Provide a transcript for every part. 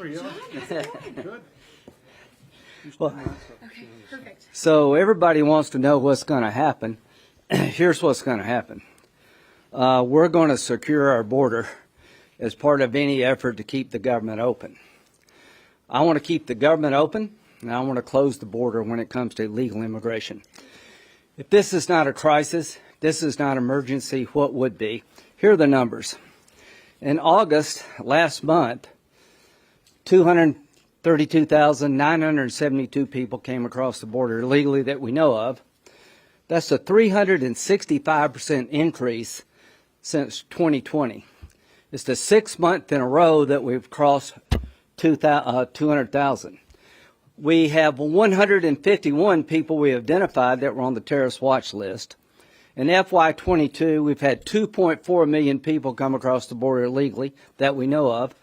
There we go. Good. Well, Okay, perfect. so everybody wants to know what's going to happen. Here's what's going to happen. We're going to secure our border as part of any effort to keep the government open. I want to keep the government open, and I want to close the border when it comes to illegal immigration. If this is not a crisis, this is not emergency, what would be? Here are the numbers. In August last month, 232,972 people came across the border illegally that we know of. That's a 365% increase since 2020. It's the 6th month in a row that we've crossed 200,000. We have 151 people we identified that were on the terrorist watch list. In FY22, we've had 2.4 million people come across the border illegally that we know of.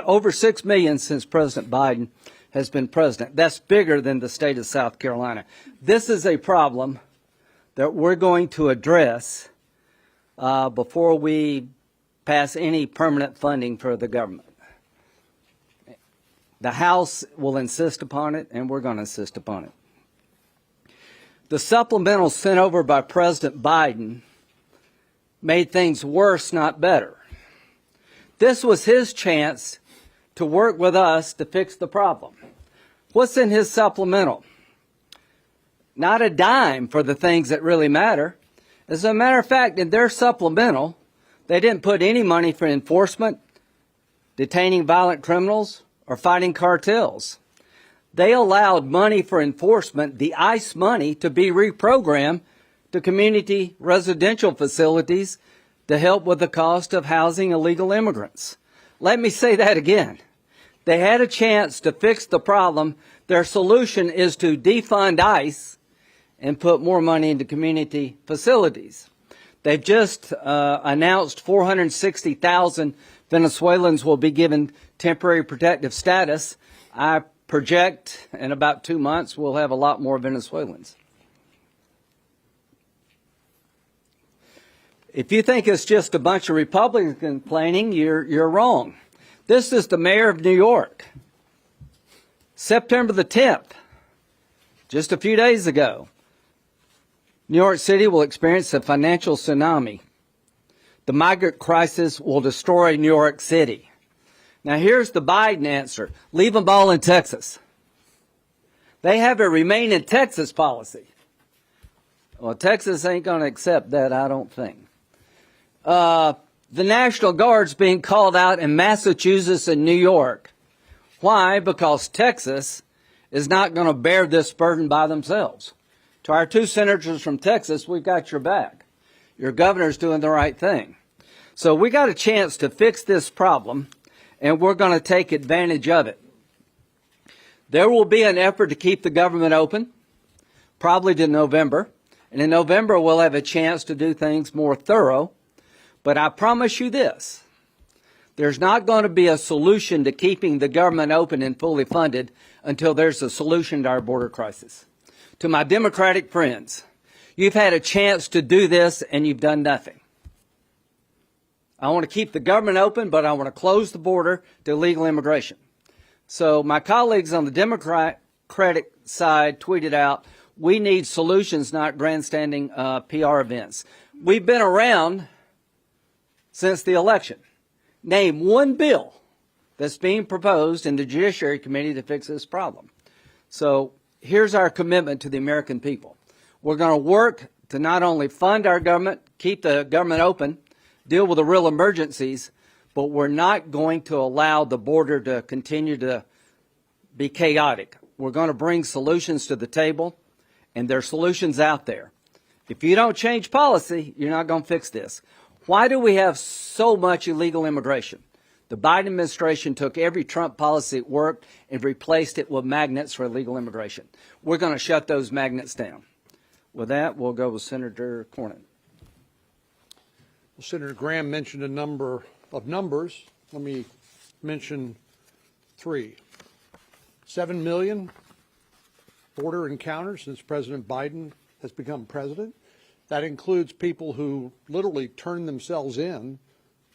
Over 6 million since President Biden has been president. That's bigger than the state of South Carolina. This is a problem that we're going to address before we pass any permanent funding for the government. The House will insist upon it, and we're going to insist upon it. The supplemental sent over by President Biden made things worse, not better. This was his chance to work with us to fix the problem. What's in his supplemental? Not a dime for the things that really matter. As a matter of fact, in their supplemental, they didn't put any money for enforcement, detaining violent criminals, or fighting cartels. They allowed money for enforcement, the ICE money, to be reprogrammed to community residential facilities to help with the cost of housing illegal immigrants. Let me say that again. They had a chance to fix the problem. Their solution is to defund ICE and put more money into community facilities. They've just announced 460,000 Venezuelans will be given temporary protective status. I project in about 2 months we'll have a lot more Venezuelans. If you think it's just a bunch of Republicans complaining, you're wrong. This is the mayor of New York. September the 10th, just a few days ago, New York City will experience a financial tsunami. The migrant crisis will destroy New York City. Now here's the Biden answer. Leave them all in Texas. They have a remain in Texas policy. Well, Texas ain't going to accept that, I don't think. The National Guard's being called out in Massachusetts and New York. Why? Because Texas is not going to bear this burden by themselves. To our 2 senators from Texas, we've got your back. Your governor's doing the right thing. So we got a chance to fix this problem, and we're going to take advantage of it. There will be an effort to keep the government open, probably to November. And in November, we'll have a chance to do things more thorough. But I promise you this, there's not going to be a solution to keeping the government open and fully funded until there's a solution to our border crisis. To my Democratic friends, you've had a chance to do this and you've done nothing. I want to keep the government open, but I want to close the border to illegal immigration. So my colleagues on the Democratic side tweeted out, we need solutions, not grandstanding PR events. We've been around since the election. Name one bill that's being proposed in the Judiciary Committee to fix this problem. So here's our commitment to the American people. We're going to work to not only fund our government, keep the government open, deal with the real emergencies, but we're not going to allow the border to continue to be chaotic. We're going to bring solutions to the table, and there are solutions out there. If you don't change policy, you're not going to fix this. Why do we have so much illegal immigration? The Biden administration took every Trump policy that worked and replaced it with magnets for illegal immigration. We're going to shut those magnets down. With that, we'll go with Senator Cornyn. Well, Senator Graham mentioned a number of numbers. Let me mention 3. 7 million border encounters since President Biden has become president. That includes people who literally turned themselves in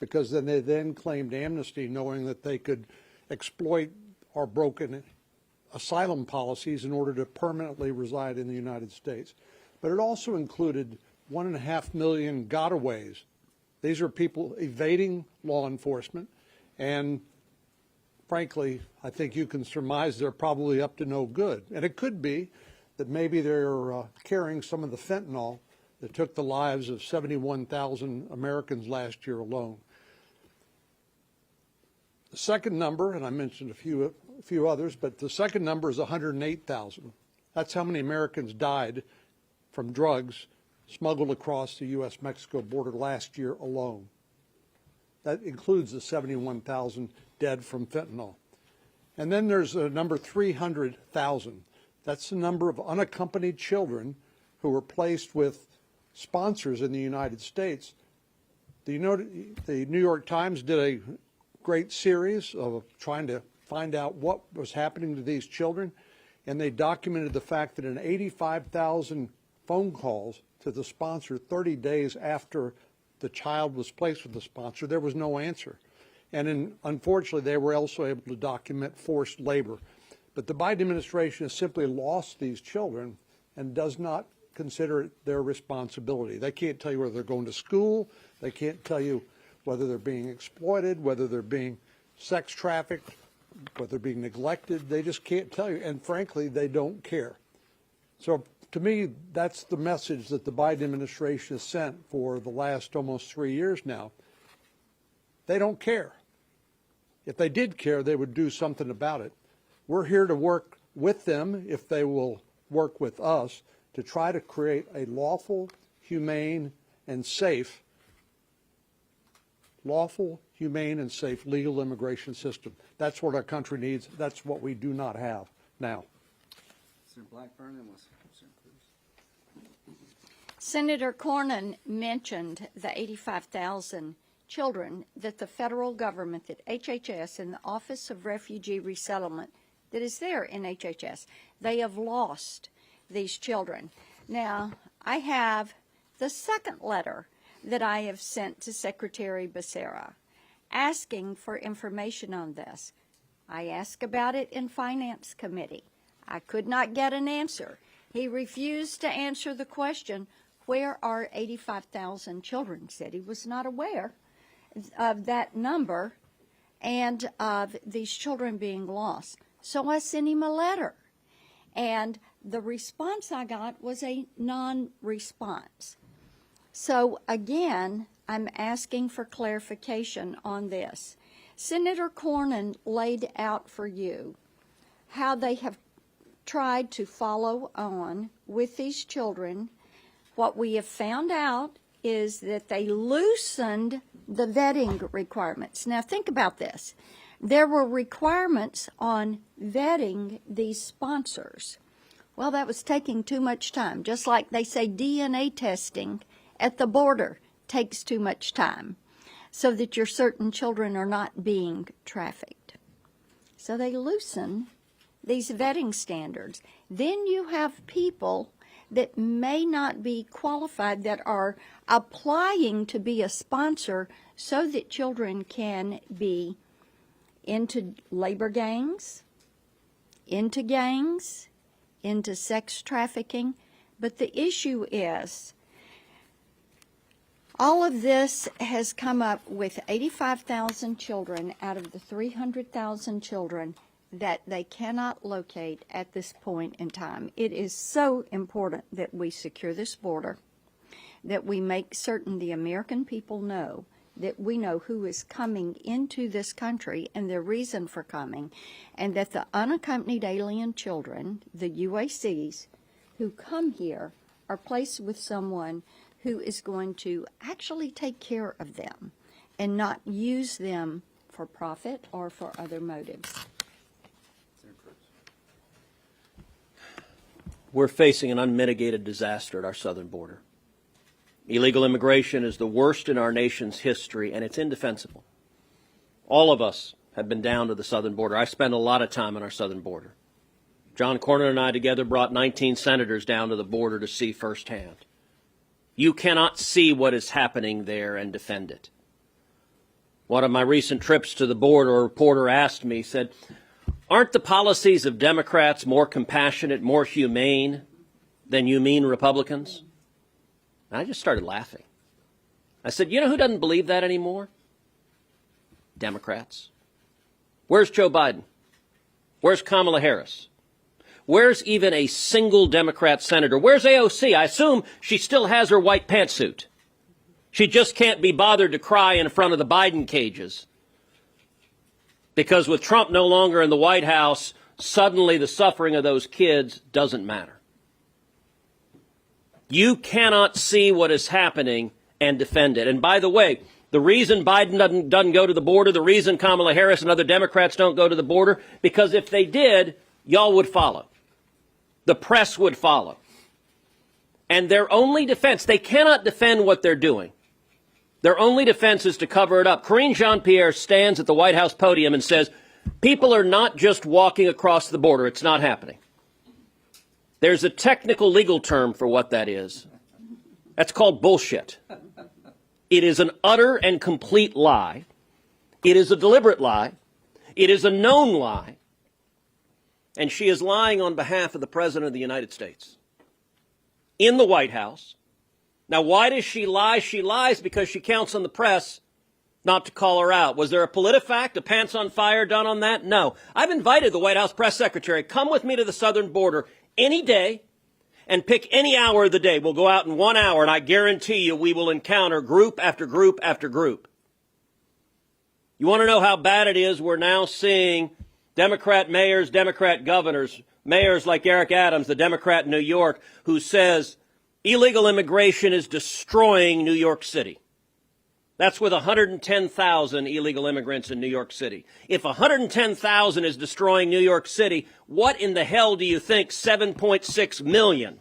because then they claimed amnesty knowing that they could exploit our broken asylum policies in order to permanently reside in the United States. But it also included 1.5 million gotaways. These are people evading law enforcement, and frankly, I think you can surmise they're probably up to no good. And it could be that maybe they're carrying some of the fentanyl that took the lives of 71,000 Americans last year alone. The second number, and I mentioned a few others, but the second number is 108,000. That's how many Americans died from drugs smuggled across the U.S.-Mexico border last year alone. That includes the 71,000 dead from fentanyl. And then there's a number 300,000. That's the number of unaccompanied children who were placed with sponsors in the United States. The New York Times did a great series of trying to find out what was happening to these children, and they documented the fact that in 85,000 phone calls to the sponsor 30 days after the child was placed with the sponsor, there was no answer. And unfortunately, they were also able to document forced labor. But the Biden administration has simply lost these children and does not consider it their responsibility. They can't tell you whether they're going to school. They can't tell you whether they're being exploited, whether they're being sex trafficked, whether they're being neglected. They just can't tell you. And frankly, they don't care. So to me, that's the message that the Biden administration has sent for the last almost 3 years now. They don't care. If they did care, they would do something about it. We're here to work with them, if they will work with us, to try to create a lawful, humane, and safe legal immigration system. That's what our country needs. That's what we do not have now. Senator Cornyn mentioned the 85,000 children that the federal government, that HHS and the Office of Refugee Resettlement, that is there in HHS, they have lost these children. Now, I have the second letter that I have sent to Secretary Becerra asking for information on this. I asked about it in Finance Committee. I could not get an answer. He refused to answer the question, where are 85,000 children? Said he was not aware of that number and of these children being lost. So I sent him a letter. And the response I got was a non-response. So again, I'm asking for clarification on this. Senator Cornyn laid out for you how they have tried to follow on with these children. What we have found out is that they loosened the vetting requirements. Now think about this. There were requirements on vetting these sponsors. Well, that was taking too much time. Just like they say DNA testing at the border takes too much time so that your certain children are not being trafficked. So they loosen these vetting standards. Then you have people that may not be qualified that are applying to be a sponsor so that children can be into labor gangs, into sex trafficking. But the issue is, all of this has come up with 85,000 children out of the 300,000 children that they cannot locate at this point in time. It is so important that we secure this border, that we make certain the American people know that we know who is coming into this country and their reason for coming, and that the unaccompanied alien children, the UACs, who come here are placed with someone who is going to actually take care of them and not use them for profit or for other motives. We're facing an unmitigated disaster at our southern border. Illegal immigration is the worst in our nation's history, and it's indefensible. All of us have been down to the southern border. I spend a lot of time on our southern border. John Cornyn and I together brought 19 senators down to the border to see firsthand. You cannot see what is happening there and defend it. One of my recent trips to the border, a reporter asked me, said, aren't the policies of Democrats more compassionate, more humane than you mean Republicans? And I just started laughing. I said, you know who doesn't believe that anymore? Democrats. Where's Joe Biden? Where's Kamala Harris? Where's even a single Democrat senator? Where's AOC? I assume she still has her white pantsuit. She just can't be bothered to cry in front of the Biden cages. Because with Trump no longer in the White House, suddenly the suffering of those kids doesn't matter. You cannot see what is happening and defend it. And by the way, the reason Biden doesn't go to the border, the reason Kamala Harris and other Democrats don't go to the border, because if they did, y'all would follow. The press would follow. And their only defense, they cannot defend what they're doing. Their only defense is to cover it up. Karine Jean-Pierre stands at the White House podium and says, people are not just walking across the border. It's not happening. There's a technical legal term for what that is. That's called bullshit. It is an utter and complete lie. It is a deliberate lie. It is a known lie. And she is lying on behalf of the President of the United States in the White House. Now, why does she lie? She lies because she counts on the press not to call her out. Was there a PolitiFact, a pants on fire done on that? No. I've invited the White House press secretary, come with me to the southern border any day and pick any hour of the day. We'll go out in 1 hour, and I guarantee you we will encounter group after group after group. You want to know how bad it is? We're now seeing Democrat mayors, Democrat governors, mayors like Eric Adams, the Democrat in New York, who says illegal immigration is destroying New York City. That's with 110,000 illegal immigrants in New York City. If 110,000 is destroying New York City, what in the hell do you think 7.6 million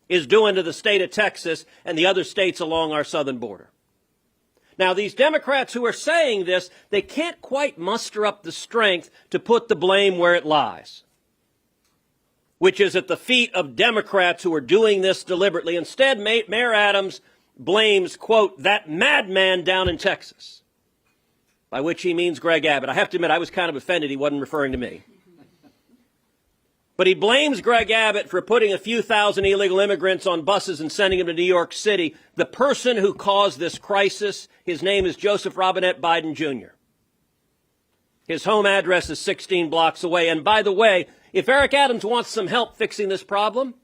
is doing to the state of Texas and the other states along our southern border? Now, these Democrats who are saying this, they can't quite muster up the strength to put the blame where it lies, which is at the feet of Democrats who are doing this deliberately. Instead, Mayor Adams blames, quote, that madman down in Texas, by which he means Greg Abbott. I have to admit, I was kind of offended he wasn't referring to me. But he blames Greg Abbott for putting a few thousand illegal immigrants on buses and sending them to New York City. The person who caused this crisis, his name is Joseph Robinette Biden Jr. His home address is 16 blocks away. And by the way, if Eric Adams wants some help fixing this problem,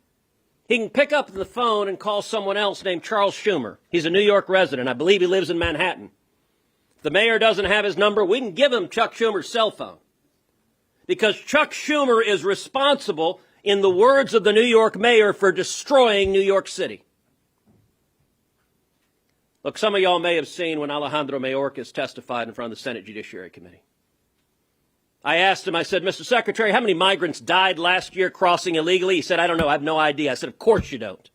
he can pick up the phone and call someone else named Charles Schumer. He's a New York resident. I believe he lives in Manhattan. If the mayor doesn't have his number, we can give him Chuck Schumer's cell phone. Because Chuck Schumer is responsible, in the words of the New York mayor, for destroying New York City. Look, some of y'all may have seen when Alejandro Mayorkas testified in front of the Senate Judiciary Committee. I asked him, I said, Mr. Secretary, how many migrants died last year crossing illegally? He said, I don't know. I have no idea. I said, of course you don't.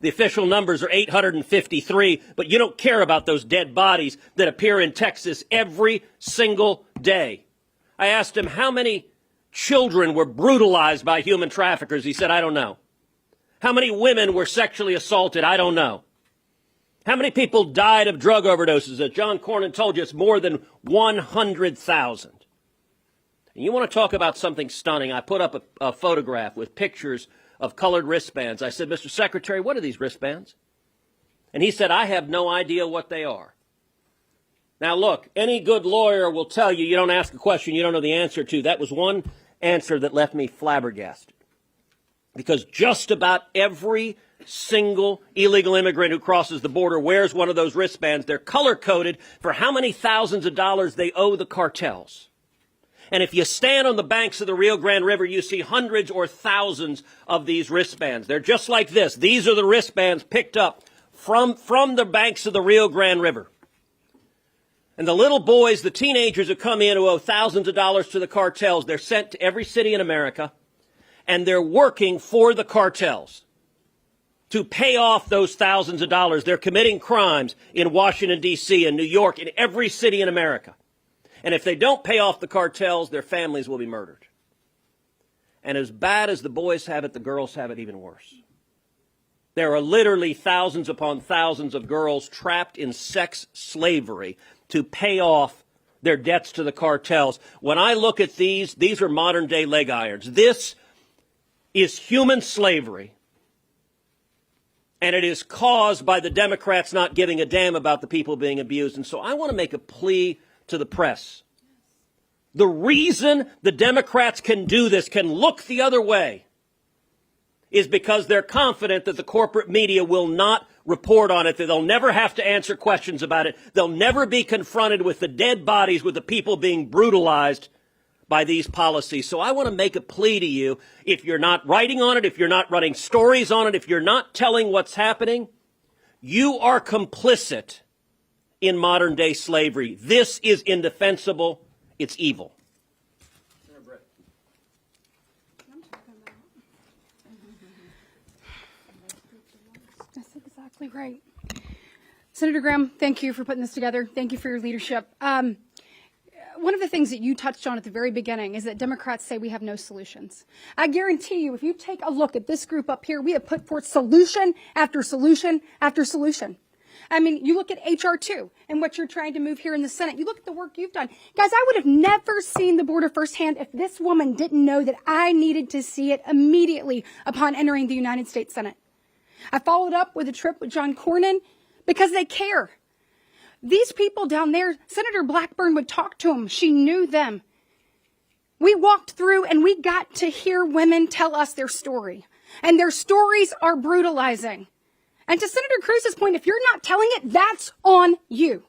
The official numbers are 853, but you don't care about those dead bodies that appear in Texas every single day. I asked him how many children were brutalized by human traffickers. He said, I don't know. How many women were sexually assaulted? I don't know. How many people died of drug overdoses? As John Cornyn told you, it's more than 100,000. And you want to talk about something stunning? I put up a photograph with pictures of colored wristbands. I said, Mr. Secretary, what are these wristbands? And he said, I have no idea what they are. Now, look, any good lawyer will tell you, you don't ask a question you don't know the answer to. That was one answer that left me flabbergasted. Because just about every single illegal immigrant who crosses the border wears one of those wristbands. They're color-coded for how many thousands of dollars they owe the cartels. And if you stand on the banks of the Rio Grande River, you see hundreds or thousands of these wristbands. They're just like this. These are the wristbands picked up from the banks of the Rio Grande River. And the little boys, the teenagers who come in who owe thousands of dollars to the cartels, they're sent to every city in America, and they're working for the cartels to pay off those thousands of dollars. They're committing crimes in Washington, D.C., and New York, in every city in America. And if they don't pay off the cartels, their families will be murdered. And as bad as the boys have it, the girls have it even worse. There are literally thousands upon thousands of girls trapped in sex slavery to pay off their debts to the cartels. When I look at these are modern day leg irons. This is human slavery. And it is caused by the Democrats not giving a damn about the people being abused. And so I want to make a plea to the press. The reason the Democrats can do this, can look the other way, is because they're confident that the corporate media will not report on it, that they'll never have to answer questions about it. They'll never be confronted with the dead bodies, with the people being brutalized by these policies. So I want to make a plea to you. If you're not writing on it, if you're not running stories on it, if you're not telling what's happening, you are complicit in modern day slavery. This is indefensible. It's evil. That's exactly right. Senator Graham, thank you for putting this together. Thank you for your leadership. One of the things that you touched on at the very beginning is that Democrats say we have no solutions. I guarantee you, if you take a look at this group up here, we have put forth solution after solution after solution. I mean, you look at HR 2 and what you're trying to move here in the Senate. You look at the work you've done. Guys, I would have never seen the border firsthand if this woman didn't know that I needed to see it immediately upon entering the United States Senate. I followed up with a trip with John Cornyn because they care. These people down there, Senator Blackburn would talk to them. She knew them. We walked through and we got to hear women tell us their story. And their stories are brutalizing. And to Senator Cruz's point, if you're not telling it, that's on you.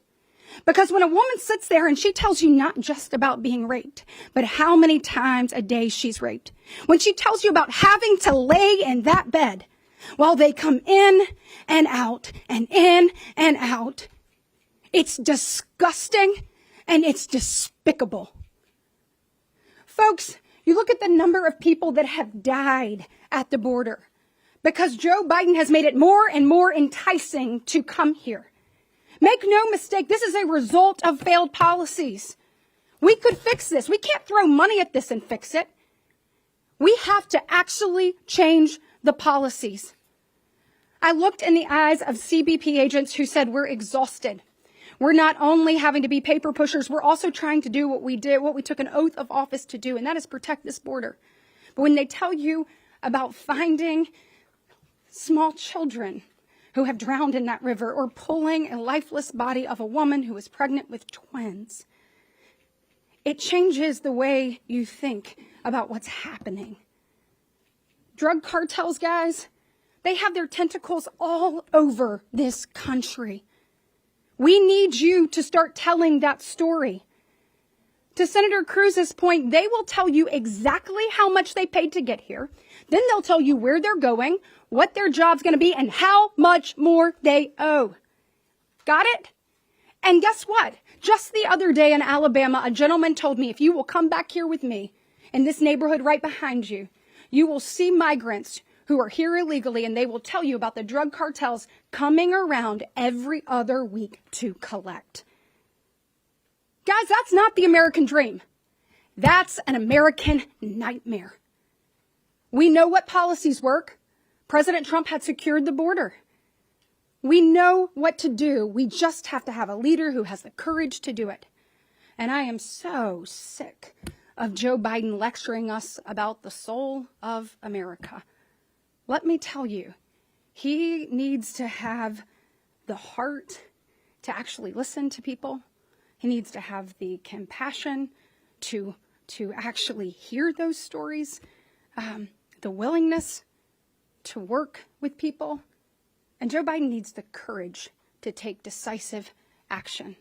Because when a woman sits there and she tells you not just about being raped, but how many times a day she's raped. When she tells you about having to lay in that bed while they come in and out and in and out, it's disgusting and it's despicable. Folks, you look at the number of people that have died at the border because Joe Biden has made it more and more enticing to come here. Make no mistake, this is a result of failed policies. We could fix this. We can't throw money at this and fix it. We have to actually change the policies. I looked in the eyes of CBP agents who said we're exhausted. We're not only having to be paper pushers, we're also trying to do what we did, what we took an oath of office to do, and that is protect this border. But when they tell you about finding small children who have drowned in that river or pulling a lifeless body of a woman who is pregnant with twins, it changes the way you think about what's happening. Drug cartels, guys, they have their tentacles all over this country. We need you to start telling that story. To Senator Cruz's point, they will tell you exactly how much they paid to get here. Then they'll tell you where they're going, what their job's going to be, and how much more they owe. Got it? And guess what? Just the other day in Alabama, a gentleman told me, if you will come back here with me in this neighborhood right behind you, you will see migrants who are here illegally, and they will tell you about the drug cartels coming around every other week to collect. Guys, that's not the American dream. That's an American nightmare. We know what policies work. President Trump had secured the border. We know what to do. We just have to have a leader who has the courage to do it. And I am so sick of Joe Biden lecturing us about the soul of America. Let me tell you, he needs to have the heart to actually listen to people. He needs to have the compassion to actually hear those stories, the willingness to work with people. And Joe Biden needs the courage to take decisive action.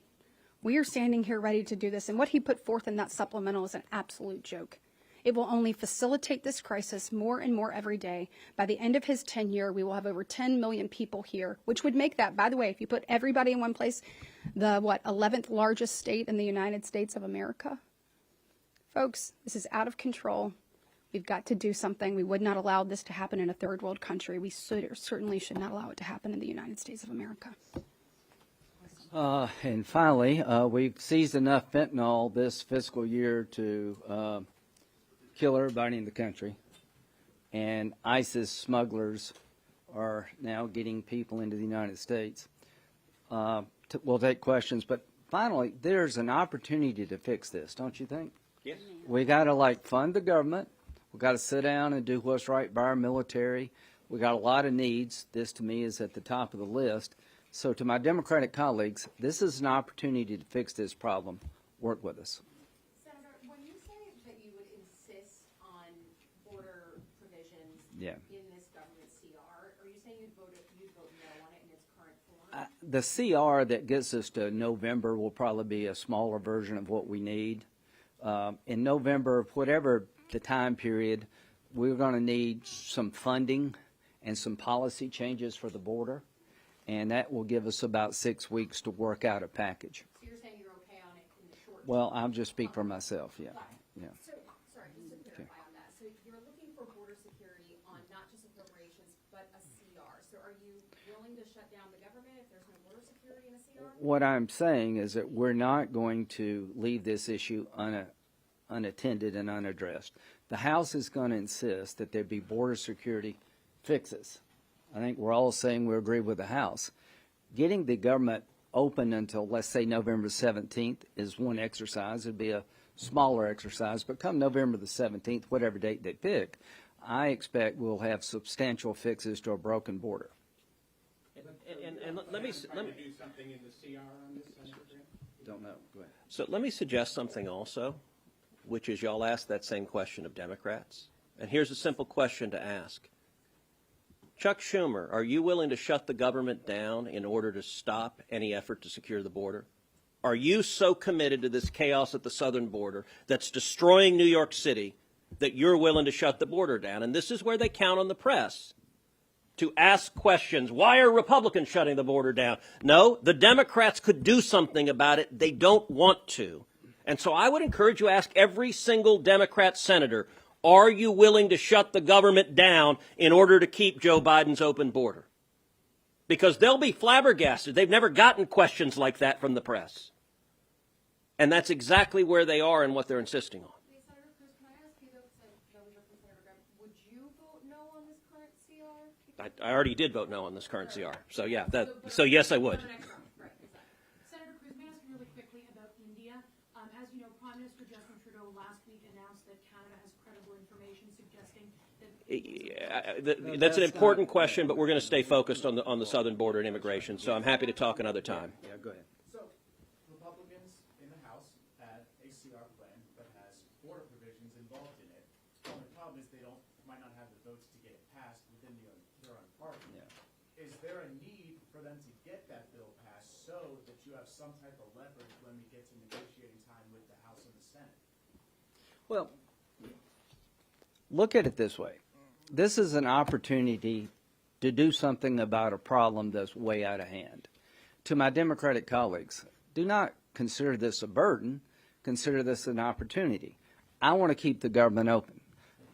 We are standing here ready to do this. And what he put forth in that supplemental is an absolute joke. It will only facilitate this crisis more and more every day. By the end of his tenure, we will have over 10 million people here, which would make that, by the way, if you put everybody in one place, the 11th largest state in the United States of America. Folks, this is out of control. We've got to do something. We would not allow this to happen in a third world country. We certainly should not allow it to happen in the United States of America. And finally, we've seized enough fentanyl this fiscal year to kill everybody in the country. And ISIS smugglers are now getting people into the United States. We'll take questions, but finally, there's an opportunity to fix this, don't you think? Yes. We got to fund the government. We got to sit down and do what's right by our military. We got a lot of needs. This, to me, is at the top of the list. So, to my Democratic colleagues, this is an opportunity to fix this problem. Work with us. Senator, when you say that you would insist on border provisions Yeah. in this government CR, are you saying you'd vote no on it in its current form? The CR that gets us to November will probably be a smaller version of what we need. In November, whatever the time period, we're going to need some funding and some policy changes for the border, and that will give us about 6 weeks to work out a package. So you're saying you're okay on it in the short term? Well, I'll just speak for myself, yeah. Yeah. So, sorry, just to clarify on that. So you're looking for border security on not just appropriations, but a CR. So are you willing to shut down the government if there's no border security in a CR? What I'm saying is that we're not going to leave this issue unattended and unaddressed. The House is going to insist that there be border security fixes. I think we're all saying we agree with the House. Getting the government open until, let's say, November 17th is one exercise. It'd be a smaller exercise, but come November the 17th, whatever date they pick, I expect we'll have substantial fixes to a broken border. And let me do something in the CR on this, Senator Graham? Don't know. Go ahead. So let me suggest something also, which is y'all ask that same question of Democrats. And here's a simple question to ask. Chuck Schumer, are you willing to shut the government down in order to stop any effort to secure the border? Are you so committed to this chaos at the southern border that's destroying New York City that you're willing to shut the border down? And this is where they count on the press to ask questions. Why are Republicans shutting the border down? No, the Democrats could do something about it. They don't want to. And so I would encourage you to ask every single Democrat senator, are you willing to shut the government down in order to keep Joe Biden's open border? Because they'll be flabbergasted. They've never gotten questions like that from the press. And that's exactly where they are and what they're insisting on. Hey, Senator Cruz, can I ask you, though, that was from Senator Graham, would you vote no on this current CR? I already did vote no on this current CR. So, yeah, so yes, I would. Right, exactly. Senator Cruz, may I ask you really quickly about India? As you know, Prime Minister Justin Trudeau last week announced that Canada has credible information suggesting that That's an important question, but we're going to stay focused on the southern border and immigration. So I'm happy to talk another time. Yeah, go ahead. So, Republicans in the House had a CR plan that has border provisions involved in it. The only problem is they might not have the votes to get it passed within their own party. Yeah. Is there a need for them to get that bill passed so that you have some type of leverage when we get to negotiating time with the House and the Senate? Well, look at it this way. This is an opportunity to do something about a problem that's way out of hand. To my Democratic colleagues, do not consider this a burden. Consider this an opportunity. I want to keep the government open.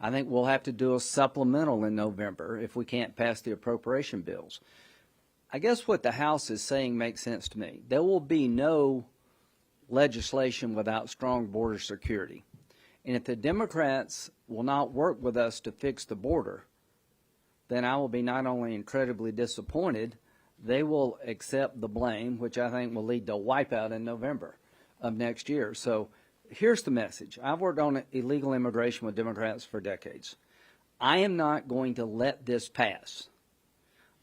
I think we'll have to do a supplemental in November if we can't pass the appropriation bills. I guess what the House is saying makes sense to me. There will be no legislation without strong border security. And if the Democrats will not work with us to fix the border, then I will be not only incredibly disappointed, they will accept the blame, which I think will lead to a wipeout in November of next year. So here's the message. I've worked on illegal immigration with Democrats for decades. I am not going to let this pass.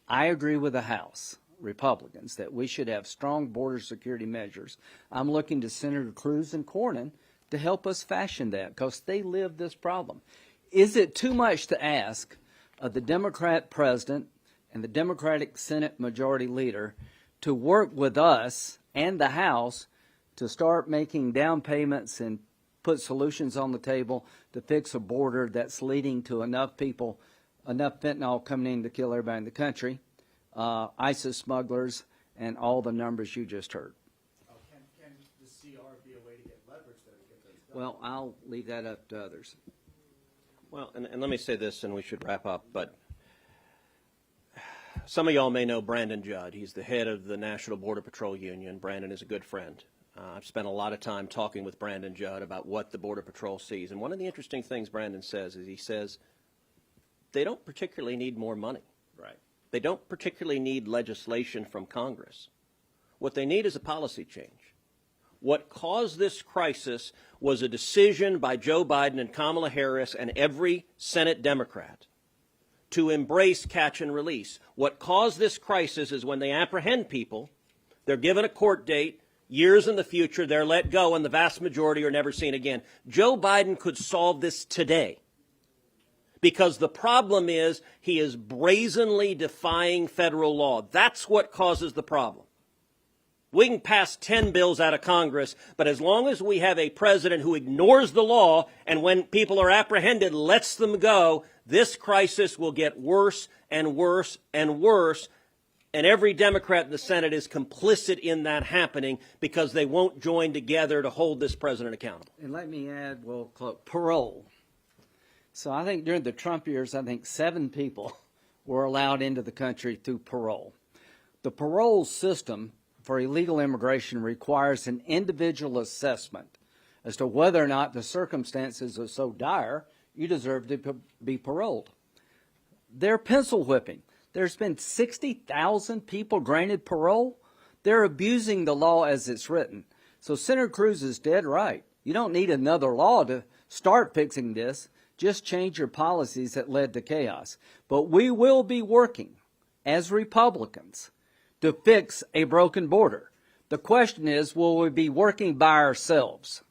I agree with the House, Republicans, that we should have strong border security measures. I'm looking to Senator Cruz and Cornyn to help us fashion that because they live this problem. Is it too much to ask of the Democrat president and the Democratic Senate Majority Leader to work with us and the House to start making down payments and put solutions on the table to fix a border that's leading to enough people, enough fentanyl coming in to kill everybody in the country, ISIS smugglers, and all the numbers you just heard? Can the CR be a way to get leverage there to get those done? Well, I'll leave that up to others. Well, and let me say this, and we should wrap up, but some of y'all may know Brandon Judd. He's the head of the National Border Patrol Union. Brandon is a good friend. I've spent a lot of time talking with Brandon Judd about what the Border Patrol sees. And one of the interesting things Brandon says is he says they don't particularly need more money. Right. They don't particularly need legislation from Congress. What they need is a policy change. What caused this crisis was a decision by Joe Biden and Kamala Harris and every Senate Democrat to embrace catch and release. What caused this crisis is when they apprehend people, they're given a court date, years in the future, they're let go, and the vast majority are never seen again. Joe Biden could solve this today, because the problem is he is brazenly defying federal law. That's what causes the problem. We can pass 10 bills out of Congress, but as long as we have a president who ignores the law and when people are apprehended lets them go, this crisis will get worse and worse and worse. And every Democrat in the Senate is complicit in that happening because they won't join together to hold this president accountable. And let me add, parole. So I think during the Trump years, I think 7 people were allowed into the country through parole. The parole system for illegal immigration requires an individual assessment as to whether or not the circumstances are so dire you deserve to be paroled. They're pencil whipping. There's been 60,000 people granted parole. They're abusing the law as it's written. So Senator Cruz is dead right. You don't need another law to start fixing this. Just change your policies that led to chaos. But we will be working as Republicans to fix a broken border. The question is, will we be working by ourselves?